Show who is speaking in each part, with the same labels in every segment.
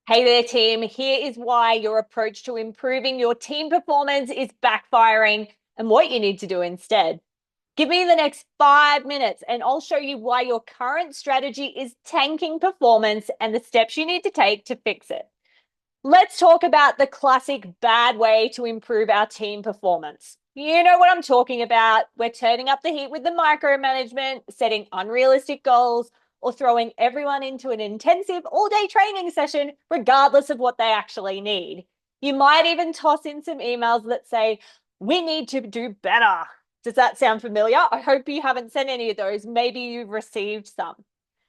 Speaker 1: Hey there, team. Here is why your approach to improving your team performance is backfiring and what you need to do instead. Give me the next 5 minutes and I'll show you why your current strategy is tanking performance and the steps you need to take to fix it. Let's talk about the classic bad way to improve our team performance. You know what I'm talking about. We're turning up the heat with the micromanagement, setting unrealistic goals, or throwing everyone into an intensive all-day training session, regardless of what they actually need. You might even toss in some emails that say, we need to do better. Does that sound familiar? I hope you haven't sent any of those. Maybe you've received some.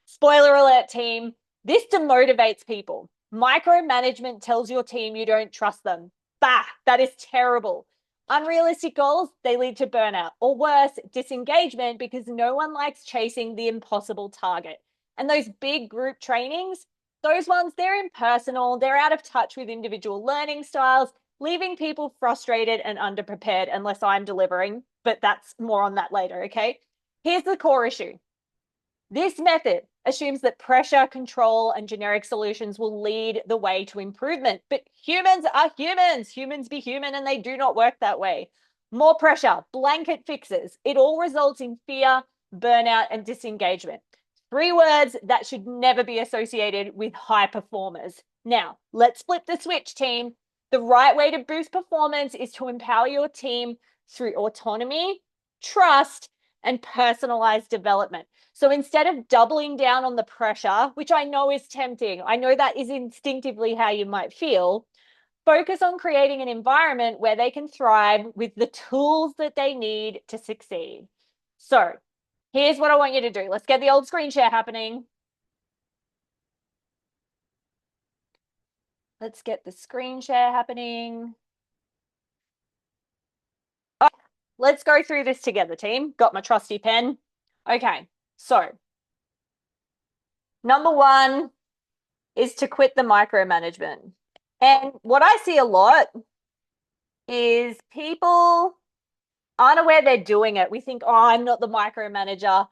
Speaker 1: Spoiler alert, team. This demotivates people. Micromanagement tells your team you don't trust them. Bah, that is terrible. Unrealistic goals, they lead to burnout, or worse, disengagement, because no one likes chasing the impossible target. And those big group trainings, those ones, they're impersonal, they're out of touch with individual learning styles, leaving people frustrated and underprepared unless I'm delivering. But that's more on that later, okay? Here's the core issue. This method assumes that pressure, control, and generic solutions will lead the way to improvement. But humans are humans. Humans be human, and they do not work that way. More pressure, blanket fixes. It all results in fear, burnout, and disengagement. 3 words that should never be associated with high performers. Now, let's flip the switch, team. The right way to boost performance is to empower your team through autonomy, trust, and personalized development. So instead of doubling down on the pressure, which I know is tempting, I know that is instinctively how you might feel, focus on creating an environment where they can thrive with the tools that they need to succeed. So here's what I want you to do. Let's get the old screen share happening. Let's get the screen share happening. Oh, let's go through this together, team. Got my trusty pen. Okay, so number one is to quit the micromanagement. And what I see a lot is people aren't aware they're doing it. We think, oh, I'm not the micromanager.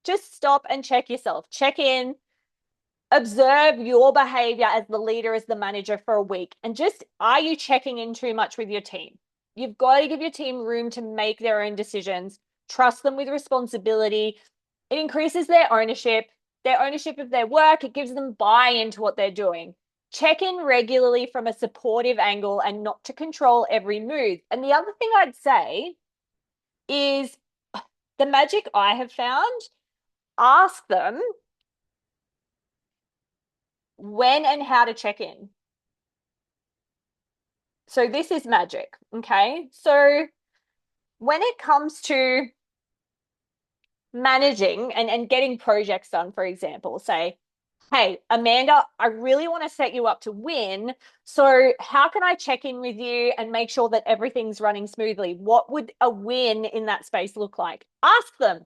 Speaker 1: Just stop and check yourself. Check in, observe your behavior as the leader, as the manager for a week. And just, are you checking in too much with your team? You've got to give your team room to make their own decisions, trust them with responsibility. It increases their ownership of their work. It gives them buy-in to what they're doing. Check in regularly from a supportive angle and not to control every move. And the other thing I'd say is the magic I have found, ask them when and how to check in. So this is magic, okay? So when it comes to managing and getting projects done, for example, say, hey, Amanda, I really want to set you up to win. So how can I check in with you and make sure that everything's running smoothly? What would a win in that space look like? Ask them.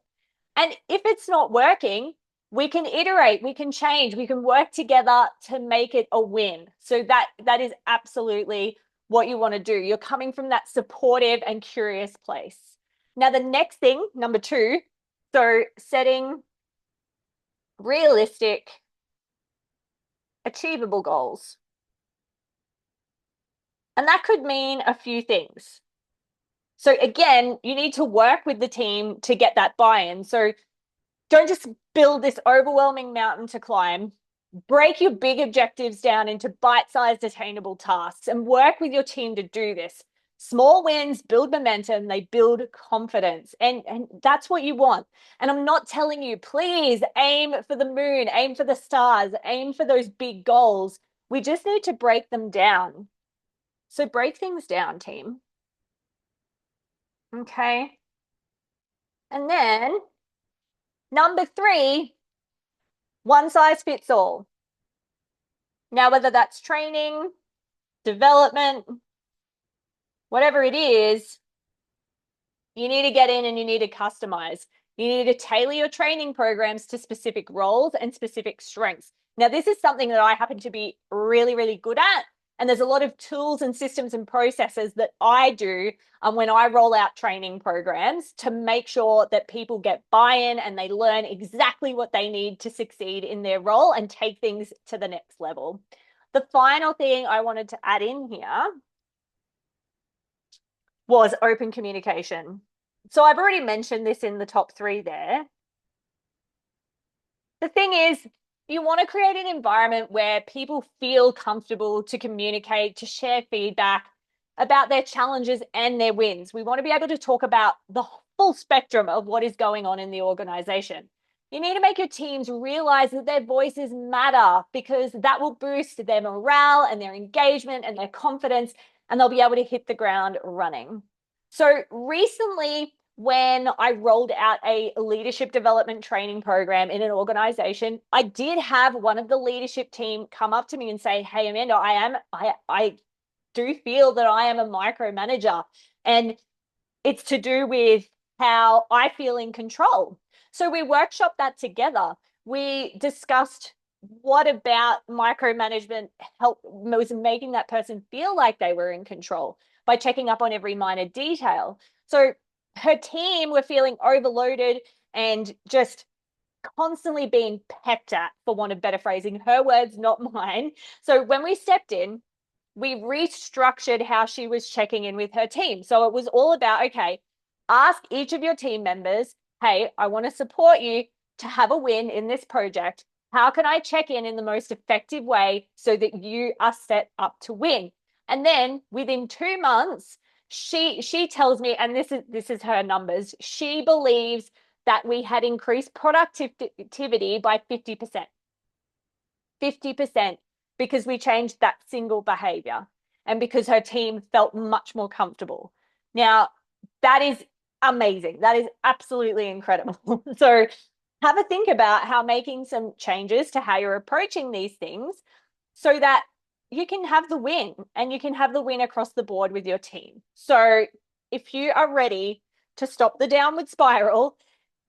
Speaker 1: And if it's not working, we can iterate, we can change, we can work together to make it a win. So that is absolutely what you want to do. You're coming from that supportive and curious place. Now, the next thing, number 2, so setting realistic, achievable goals. And that could mean a few things. So again, you need to work with the team to get that buy-in. So don't just build this overwhelming mountain to climb. Break your big objectives down into bite-sized attainable tasks and work with your team to do this. Small wins build momentum, they build confidence, and that's what you want. And I'm not telling you, please aim for the moon, aim for the stars, aim for those big goals. We just need to break them down. So break things down, team. Okay. And then number 3, one size fits all. Now, whether that's training, development, whatever it is, you need to get in and you need to customize. You need to tailor your training programs to specific roles and specific strengths. Now, this is something that I happen to be really, really good at. And there's a lot of tools and systems and processes that I do when I roll out training programs to make sure that people get buy-in and they learn exactly what they need to succeed in their role and take things to the next level. The final thing I wanted to add in here was open communication. So I've already mentioned this in the top 3 there. The thing is, you want to create an environment where people feel comfortable to communicate, to share feedback about their challenges and their wins. We want to be able to talk about the full spectrum of what is going on in the organization. You need to make your teams realize that their voices matter, because that will boost their morale and their engagement and their confidence, and they'll be able to hit the ground running. So recently, when I rolled out a leadership development training program in an organization, I did have one of the leadership team come up to me and say, "Hey, Amanda, I do feel that I am a micromanager, and it's to do with how I feel in control." So we workshopped that together. We discussed what about micromanagement was making that person feel like they were in control by checking up on every minor detail. So her team were feeling overloaded and just constantly being pecked at, for want of better phrasing, her words, not mine. So when we stepped in, we restructured how she was checking in with her team. So it was all about, okay, ask each of your team members, "Hey, I want to support you to have a win in this project. How can I check in the most effective way so that you are set up to win?" And then within 2 months, she tells me, and this is her numbers, she believes that we had increased productivity by 50%. 50%, because we changed that single behavior and because her team felt much more comfortable. Now, that is amazing. That is absolutely incredible. So have a think about how making some changes to how you're approaching these things so that you can have the win, and you can have the win across the board with your team. So if you are ready to stop the downward spiral,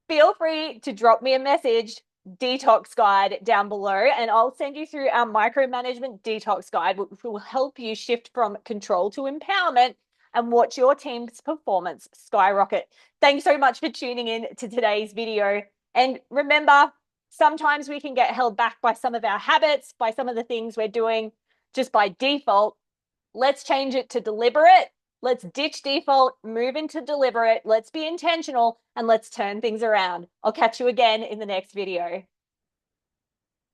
Speaker 1: feel free to drop me a message, detox guide, down below, and I'll send you through our micromanagement detox guide, which will help you shift from control to empowerment and watch your team's performance skyrocket. Thanks so much for tuning in to today's video. And remember, sometimes we can get held back by some of our habits, by some of the things we're doing just by default. Let's change it to deliberate. Let's ditch default, move into deliberate. Let's be intentional, and let's turn things around. I'll catch you again in the next video.